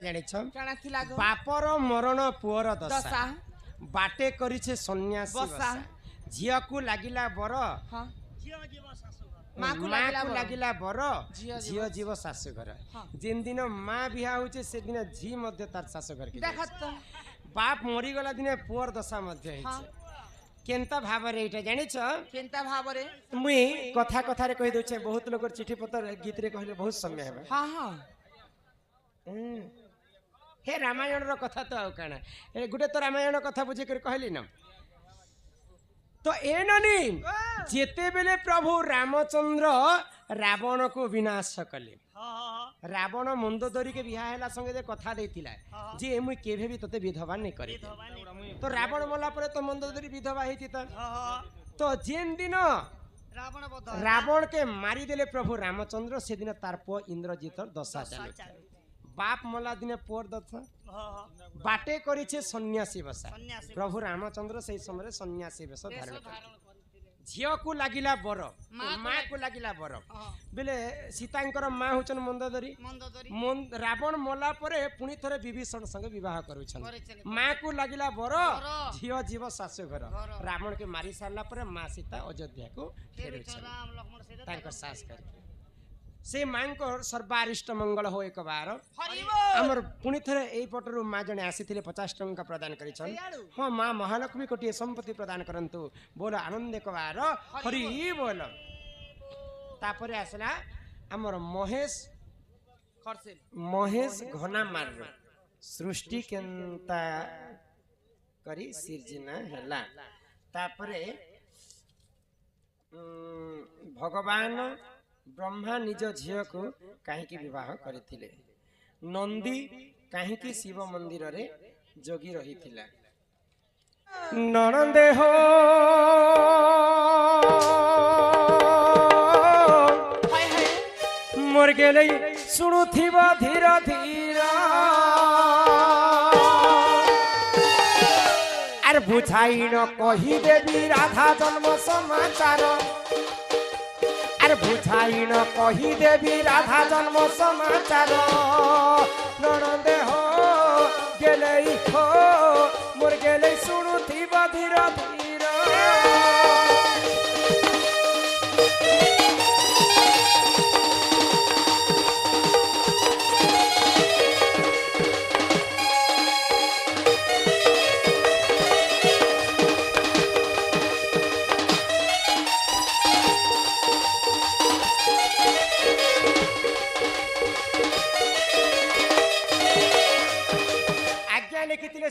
ଜାଣିଛ କାଣା ଥିଲା ଗो ବାପର ମରଣ ପୁଅର ଦଶା ବାଟେ କରିଛେ ସନ୍ନ୍ୟାସୀ ବସା ଝିଅକୁ ଲାଗିଲା ବର ହଁ ମାକୁ ଲାଗିଲା ବର ଝିଅ ଯିବ ଶାଶୁଘର ଯେନ୍ ଦିନ ମା ବିହା ହଉଛେ ସେଦିନ ଝି ମଧ୍ୟ ତାର ଶାଶୁଘର ବାପ ମରିଗଲା ଦିନେ ପୁଅର ଦଶା ମଧ୍ୟ ହେଇଛି କେନ୍ତା ଭାବରେ ଏଇଟା ଜାଣିଛ କେନ୍ତା ଭାବରେ ମୁଇଁ କଥା କଥାରେ କହି ଦଉଛେ ବହୁତ ଲୋକ ଚିଠି ପତ୍ର ଗୀତରେ କହିଲେ ବହୁତ ସମୟ ହେବା ହଁ ହଁ हे रामायण रो कथा तो आउ काना ए गुटे तो रामायण कथा बुझी कर कहली न तो ए ननी जेते बेले प्रभु रामचंद्र रावण को विनाश कले रावण मंदोदरी के बिहा हैला संगे जे कथा देतिला जे मुई केभे भी तते विधवा नहीं करे तो रावण मला परे तो मंदोदरी विधवा हेती तो जेन दिन रावण के मारी देले प्रभु रामचंद्र से दिन तार पो इंद्रजित दशा चालू बाप मला दिने पोर दत्त बाटे करिछे सन्यासी बसा प्रभु रामचंद्र से समय सन्यासी बेश धारण झियो को लागिला बर माँ को लागिला बर बेले सीतांकर माँ होचन मंदोदरी रावण मला परे पुनी थरे विभीषण संगे विवाह करूछन माँ को लागिला बर झियो जीव सासु घर रावण के मारी सारला परे माँ सीता अयोध्या को फेरुछन तांकर सास करके से मां को सर्वारिष्ट मंगल हो एक बार हमर पुनी थरे एई पटरु मां जने आसीथिले 50 टंका प्रदान करिछन हां मां महालक्ष्मी कोटिए संपत्ति प्रदान करंतु बोल आनंद एक बार हरि बोल तापरे आसला हमर महेश घना मार सृष्टि केंता करी सिरजना हला तापरे भगवान ब्रह्मा निज झियो को कहीं विवाह करथिले नंदी कहीं शिव मंदिर रे जोगी रही थिला ननंदे हो मोर गेले सुनुथिबा धीरा धीरा अरे बुझाई न कही देवी राधा जन्म समाचार अरे बुझाई न कही देवी राधा जन्म समाचार ननंदे हो गेले हो मोर गेले सुनुथिबा धीरा धीरा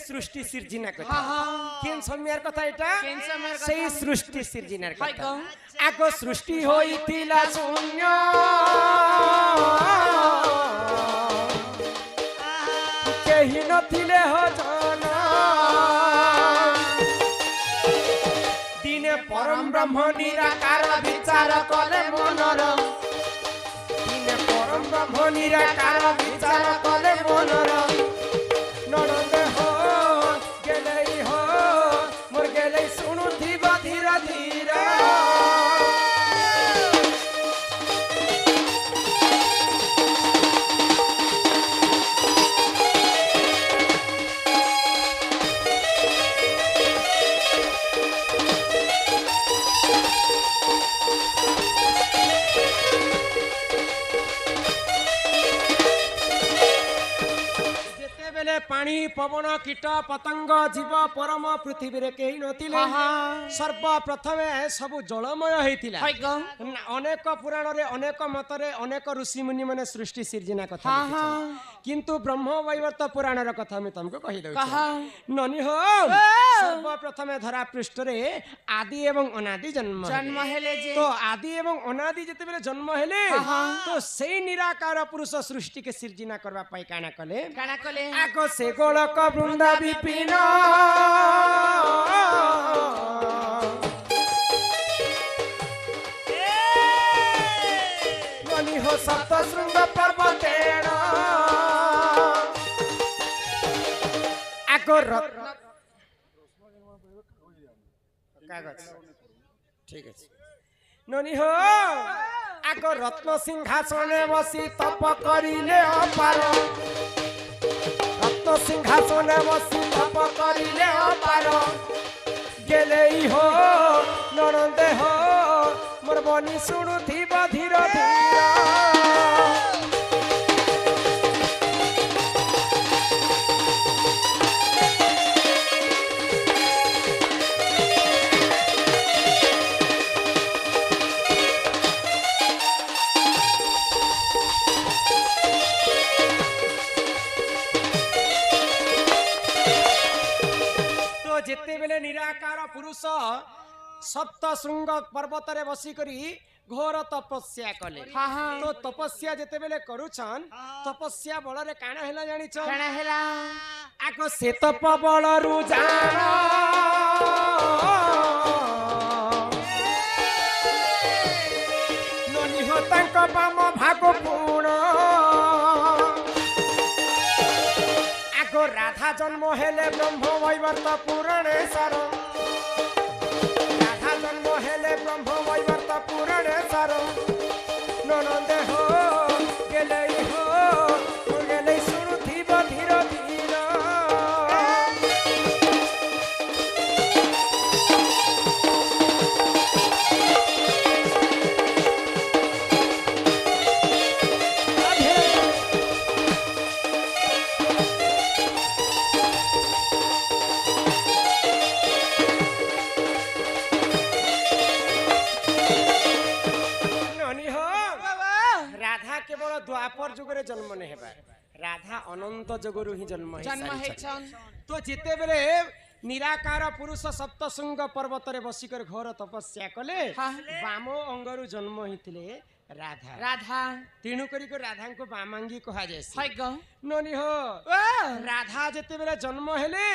सृष्टि सिर्जना कथा केन समयर कथा एटा सेही सृष्टि सिर्जनार कथा आगो सृष्टि होइतिला शून्य केही नथिले हो जना दिने परम ब्रह्म निराकार विचार कले मनर दिने परम ब्रह्म निराकार विचार कले मनर ननंद हो गेले हो मोर गेले सुनुथिबा धीरा धीरा पानी पवन कीट पतंग जीव परम पृथ्वी रे केही नथिले सर्वप्रथमे सब जलमय हेतिला अनेक पुराण रे अनेक मत रे अनेक ऋषि मुनि माने सृष्टि सिर्जना कथा किंतु ब्रह्म वैवर्त पुराण र कथा में तुमको कहि दउ ननी हो सर्वप्रथमे धरा पृष्ठ रे आदि एवं अनादि जन्म हेले जे तो आदि एवं अनादि जते बेले जन्म हेले तो सेही निराकार पुरुष सृष्टि के सिर्जना करबा पाई काना कले आको से गोलक वृंदा विपिन मनी हो सप्त शृंग पर्वतेण आको कागज ठीक है ननी हो आको रत्न सिंहासने बसी तप करिले अपार সিংহাসনে বসি তপ করিলে অপার গেলেই হো ননন্দে হো মোর বনি শুণুথিব ধীর ধীর যেତେবেলে নিরাকার পুরুষ সপ্ত শৃঙ্গ পর্বতরে বসিকরি ঘোর তপস্যা কলে তো তপস্যা যেতেবেলে করুছন তপস্যা বলরে কাণ হেলা জানিছ কাণ হেলা আগ সে তপ বলরু জাণ ননিহ তাঙ্ক বাম ভাগ পুণ রাধা জন্ম হেলে ব্রহ্ম বৈবর্ত পুরাণেশ্বর রাধা জন্ম হেলে ব্রহ্ম বৈবর্ত পুরাণেশ্বর ননন্দে হো গেলেই হো গেলেই শুণুথিব ধীর ধীর द्वापर जुगरे जन्म नहीं हेबा राधा अनंत जुगरु ही जन्म हेछन तो जिते बेले निराकार पुरुष सप्तशृंग पर्वत रे बसिकर घोर तपस्या कले बाम अंगरु जन्म हिथिले राधा राधा तेणु करी को राधा को बामांगी कहा जाय ननी हो राधा जेते बेले जन्म हेले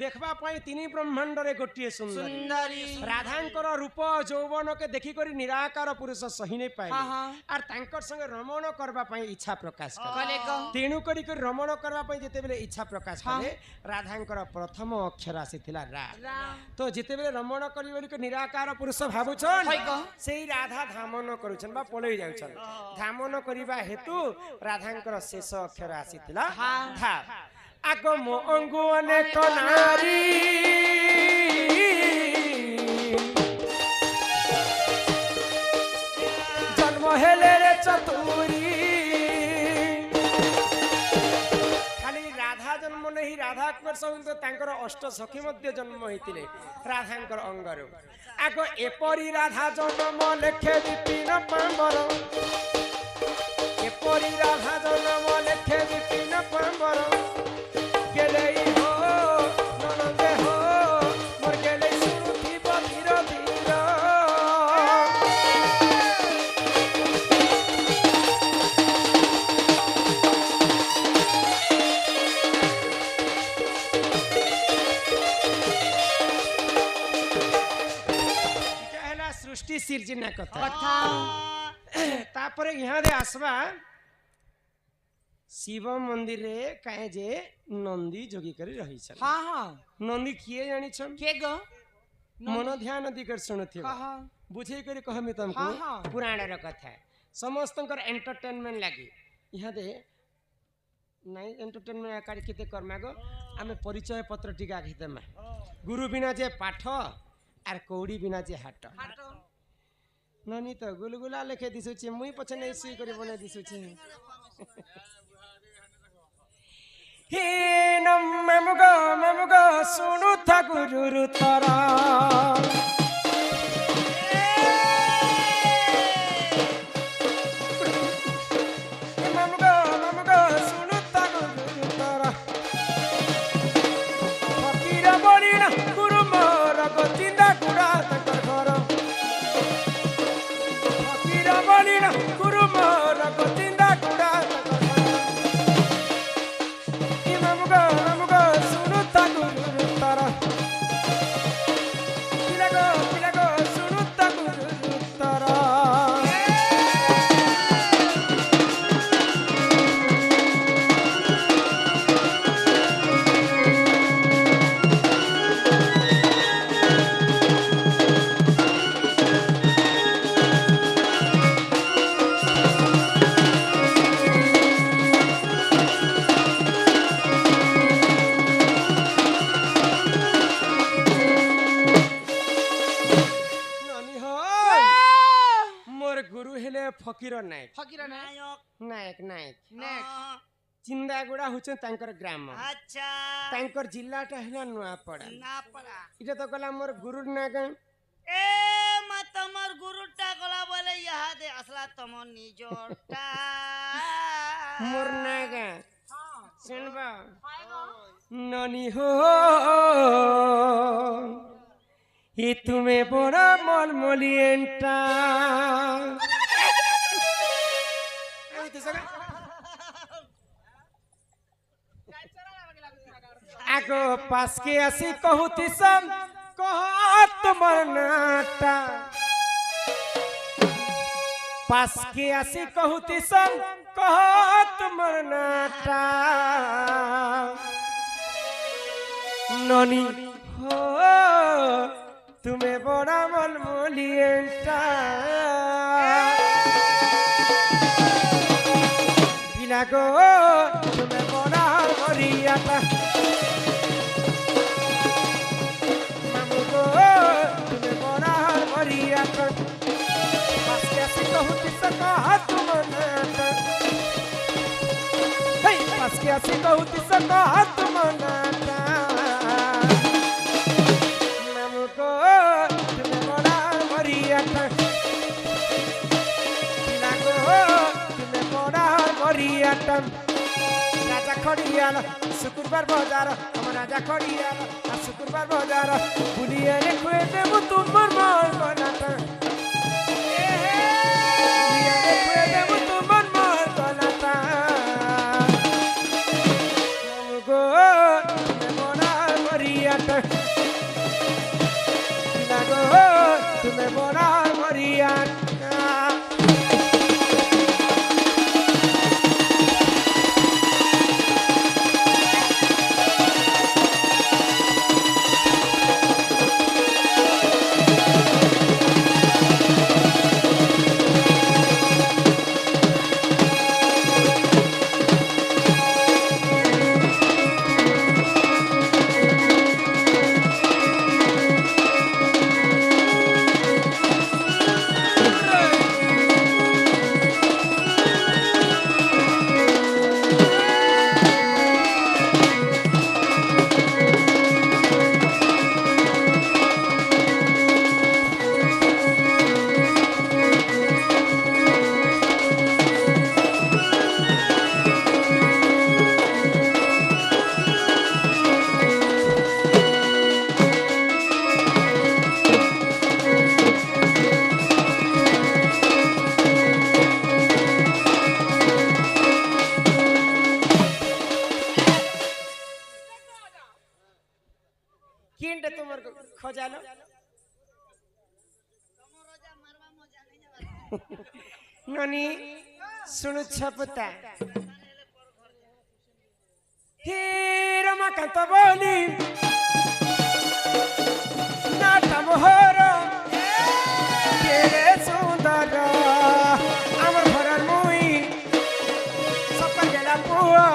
देखबा पई तिनी ब्रह्मांड रे गोटिए सुंदरी राधांकर रूप यौवन के देखि करी निराकार पुरुष सही नै पाए आर तांकर संग रमण करबा पई इच्छा प्रकाश करे तेणु करी को रमण करबा पई जेते बेले इच्छा प्रकाश करे राधांकर प्रथम अक्षर आसीथिला रा तो जेते बेले रमण करी बोली को निराकार पुरुष भाबुछन सेही राधा धामन करूछन बा पळई जाउछन धामन करिबा हेतु राधांकर शेष अक्षर आसीथिला धा आगो मो अंगु अनेक नारी जन्म हेले रे चतुरी खाली राधा जन्म नहीं राधा कुमार सहित तांकर अष्ट सखी मध्य जन्म होइतिले राधांकर अंगरु आगो एपरी राधा जन्म लेखे विपिन पांबर एपरी राधा जन्म लेखे विपिन पांबर गेलेई हो ननंदे हो मोर गेलेई शुणुथिब धीर धीर सृष्टि सिर्जना कथा तापर यहाँ दे आसवा शिव मंदिर रे काहे जे नंदी जोगी करी रही छ हां हां नंदी किए जानी छ के गो मन ध्यान दिकर सुनथि बुझे करी कहमी तुमको पुराण र कथा समस्तंकर एंटरटेनमेंट लागी यहाँ दे नहीं एंटरटेनमेंट आकार केते कर्मा गो आमे परिचय पत्र टिका घेतमा गुरु बिना जे पाठ आर कौड़ी बिना जे हाट ननी तो गुलगुला लेखे दिसुची मुई पछे नै सुई करी बने दिसुची हे नममुगो सुनु था गुरु तारा नममुगो सुनु था गुरु तारा फकीर बलिना गुरु मोर गतिंदा गुड़ा तकर घर फकीर बलिना गुरु मोर गतिंदा गुड़ा तकर घर सुनु था गुरु तारा ଫକୀର ନାୟକ ଫକୀର ନାୟକ ନାୟକ ନାୟକ ନେକ୍ସଟ ଚିନ୍ଦାଗୁଡ଼ା ହଉଛନ୍ତି ତାଙ୍କର ଗ୍ରାମ अच्छा ତାଙ୍କର ଜିଲ୍ଲାଟା ହେଲା ନୂଆପଡ଼ା ना पड़ा ଏଇଟା ତ ଗଲା ମୋର ଗୁରୁ ନା ଗାଁ ए मा तमर गुरुटा गला बोले यहाँ दे असला तमर निजोटा ମୋର ନା ଗାଁ ଶୁଣବ ନନି ହୋ ଇ ତୁମେ ବଡ଼ ମଲମଲିଏଣ୍ଟା আগ পাশকে আসি কহুতিস কহ তোমার নাটা পাশকে আসি কহুতিস কহ তোমার নাটা ননি হো তুমি বড় মলমলিয়েন্টা পিলা গো তুমি বড় মরিয়াটা মামু গো তুমি বড় মরিয়াটা পাশকে আসি কহুতিস কহ তোমার নাটা হেই পাশকে আসি কহুতিস কহ তোমার নাটা মামু গো তুমি বড় মরিয়াটা পিলা গো তুমি বড় মরিয়াটা রাজা খড়িয়াল শুক্রবার বাজার আমার রাজা খড়িয়াল আর শুক্রবার বাজার বুলিয়ে রেখে দেব তোমার মন গলাটা বুলিয়ে রেখে দেব তোমার মন গলাটা মামু গো তুমি বড় মরিয়াটা পিলা গো তুমি বড় মরিয়াটা কিনটা তোমার খোঁজালো ননি শুনুছ পুতা হে রমাকান্ত বলি নাটা মোহর কেড়ে সুন্দর আমার ঘরের মুই সকাল গেলা পুয়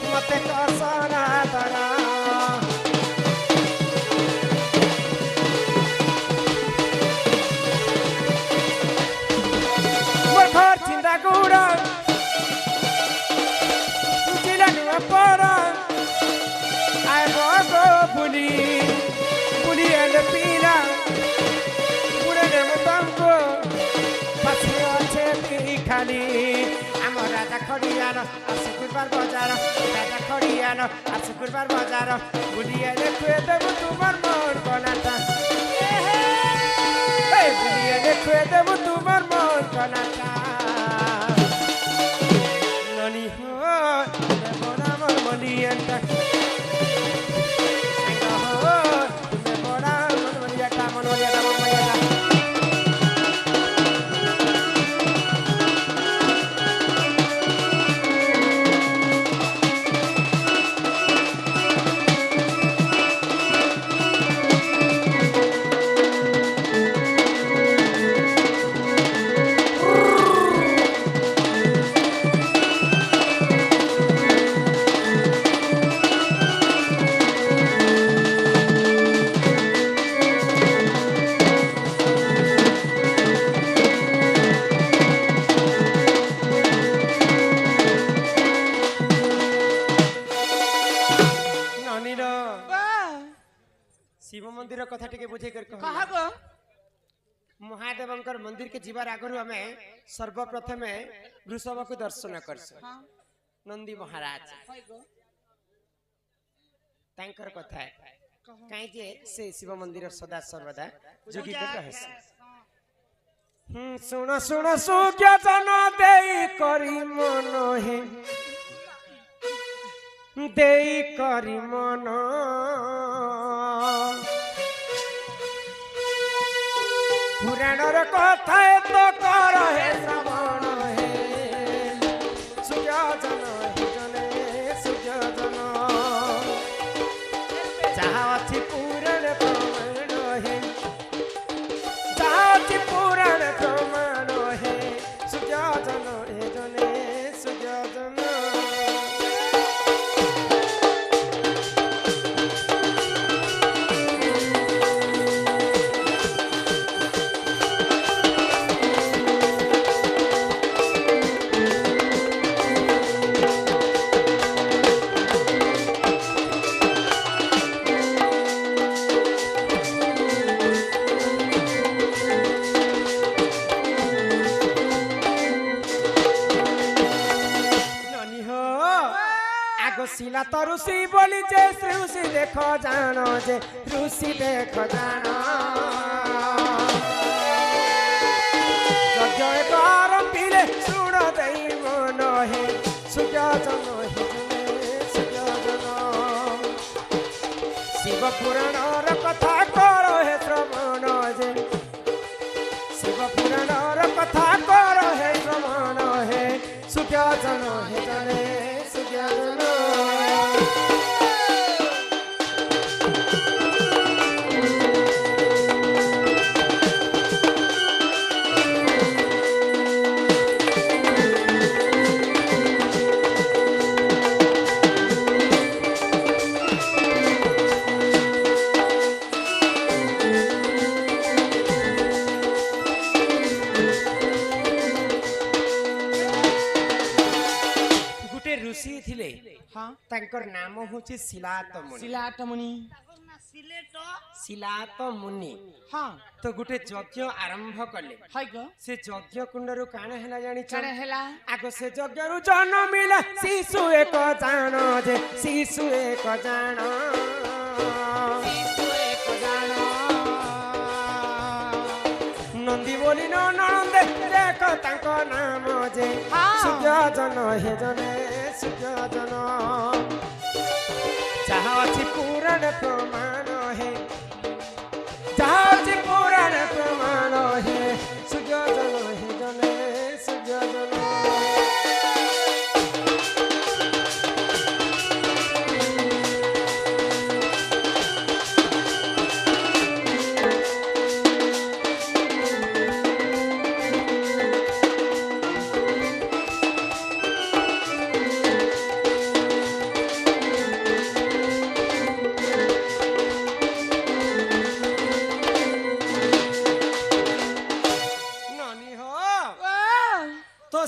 মতে কসনা ধরা ঘর চিন্তা গুড়া চিলা নুয়া পড়া আয় বগো বুলি বুলি এলে পিলা পুরে নে মতঙ্গো পাশে আছে খালি আমার রাজা খড়িয়াল আর শুক্রবার বাজার রাজা খড়িয়াল আর শুক্রবার বাজার বুলি এলে খুয়ে দেব তোমার মন গলাটা বুলি এলে খুয়ে দেব তোমার মন গলাটা ননি হো তুমি বড় মলমলিয়েন্টা হো তুমি বড় মলমলিয়েন্টা মলমলিয়েন্টা মলমলিয়েন্টা शिव मंदिर कथा टिके बुझे कर कह कहा गो महादेवंकर मंदिर के जीवार आगु आमे सर्वप्रथम वृषभ को दर्शन करस हां नंदी महाराज हाय गो तांकर कथा है काई जे से शिव मंदिर सदा सर्वदा जोगी कर रहस सुन सुन सुज्ञ जन देई करी मन हे देई करी मन पुराणर कथा तो कर हे श्रवण हे सुज्ञ जन हे जने सुज्ञ जन जहाँ अच्छी पुराण प्रमाण है जहाँ अच्छी पुराण प्रमाण है सुजाजन हे जने सुजाजन शिला तो ऋषि बोली जे ऋषि देख जान जे ऋषि देख जान यज्ञ एक आरंभिले सुन दई मन हे सुजन हे सुजन शिव पुराणर कथा कर हे श्रवण जे शिव पुराणर कथा कर हे श्रवण हे सुजन हे जने सुजन तांकर नाम होची शिलात मुनि सिलाट मुनि सिलेट शिलात मुनि हां तो गुटे यज्ञ आरंभ कले हाय गो से यज्ञ कुंडरु काण हैला जानि कणे हेला आगो से यज्ञरु जन्म मिला शिशु एक जान जे शिशु एक जान शिशु एक जान नंदी बोली न नंदे देख तांक नाम जे सुजन हे जने सुजन जहाँ अच्छी पुराण प्रमाण है जहाँ अच्छी पुराण प्रमाण है सुजन हे जने सुजन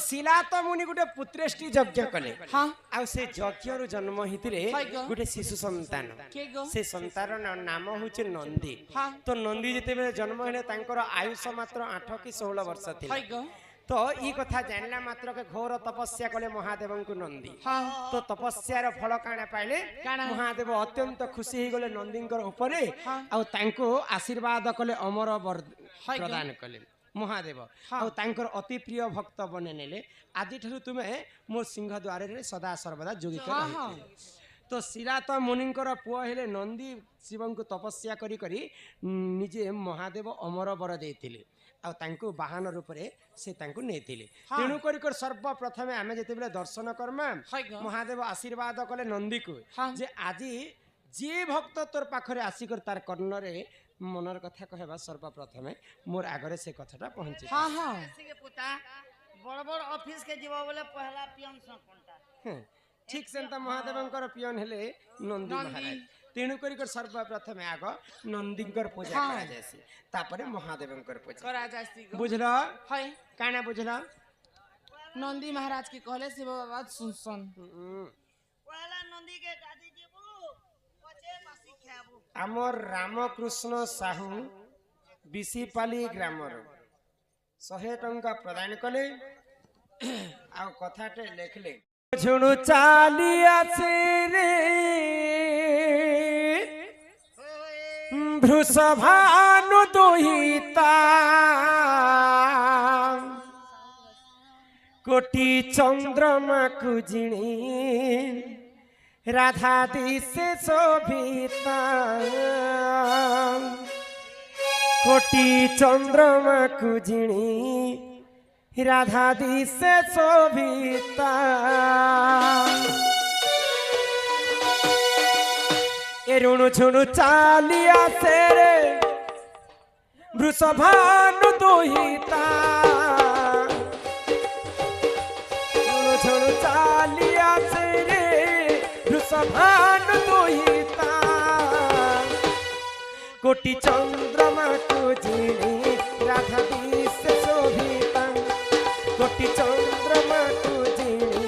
शिलात मुनि गुटे पुत्रेष्टि यज्ञ कले हां आ से यज्ञ रु जन्म हितिरे गुटे शिशु संतान के गो से संतान नाम होचे नंदी हां तो नंदी जते बेले जन्म हेले तांकर आयुष मात्र 8 कि 16 वर्ष थिला हाय गो तो ई कथा जानला मात्र के घोर तपस्या कले महादेव को नंदी हां तो तपस्यार फल काना पाइले काना? महादेव अत्यंत खुशी ही गले नंदींकर ऊपरे आ तांको आशीर्वाद कले अमर वर प्रदान कले महादेव आ तांकर अति प्रिय भक्त बने नेले आदि ठरु तुमे मो सिंह द्वार रे सदा सर्वदा जोगी कर तो शिलात मुनिंकर पुआ हेले नंदी शिवं को तपस्या करी करी निजे महादेव अमर वर देथिले आ तांको वाहन रूप रे से तांको नेथिले तेणु करी कर सर्वप्रथम आमे जते बेले दर्शन करमा महादेव आशीर्वाद कले नंदी को जे आजी जे भक्त तोर पाखरे आसी कर तार कर्ण रे मनर कथा कहबा सर्वप्रथम मोर आगरे से कथाटा पहुंची हां हां के पुता बड़ बड़ ऑफिस के जीवा बोले पहला पियन स कोनटा ठीक सेंता महादेवंकर पियन हेले नंदी महाराज तेणु करी कर सर्वप्रथम आग नंदींकर पूजा करा जायसी तापरे महादेवंकर पूजा करा जायसी बुझलो हाय काना बुझलो नंदी महाराज के कहले शिव बाबा सुन पहला नंदी के गादी जीबू पछे मासी खाबू আমার রামকৃষ্ণ সাহু বিশিপালি গ্রামর 100 টঙ্কা প্রদান কলে আর কথাটে লেখলে ঝুণু চালি আছে রে ভৃষভানু দহিতা কোটি চন্দ্রমা কুজিণী রাধা দিশে শোভিতা কোটি চন্দ্রমা কুজিণী রাধা দিশে শোভিতা এ রুণু ঝুণু চালি আসে রে বৃষভানু দহিতা রুণু ঝুণু চালি আসে রে বৃষভানু দহিতা কোটি চন্দ্রমা কুজিণী রাধা দিশে শোভিতা কোটি চন্দ্রমা কুজিণী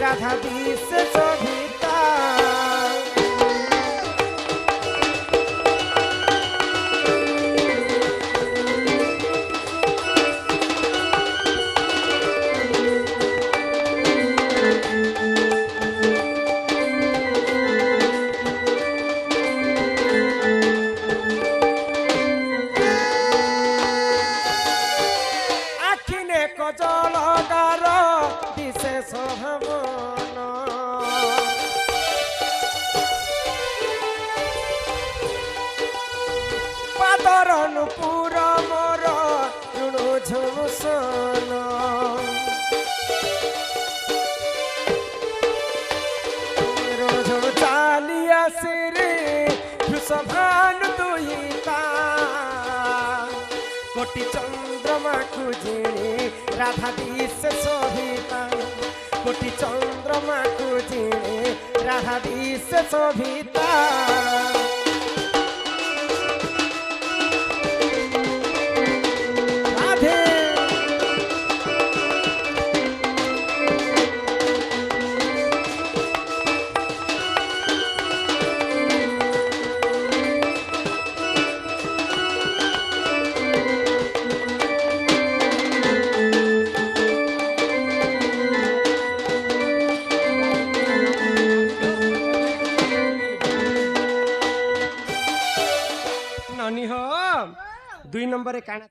রাধা দিশে শোভিতা জলগার বিশেষ ভবন পাদর নুপুর মোর ঋণু ঝুমসন রোজ চালি আসে রে বৃষভানু দহিতা কোটি চন্দ্রমা কুজিণী রাধা দিশে শোভিতা কোটি চন্দ্রমা কুজিণী রাধা দিশে শোভিতা রাধে ननी हो 2 नंबर काना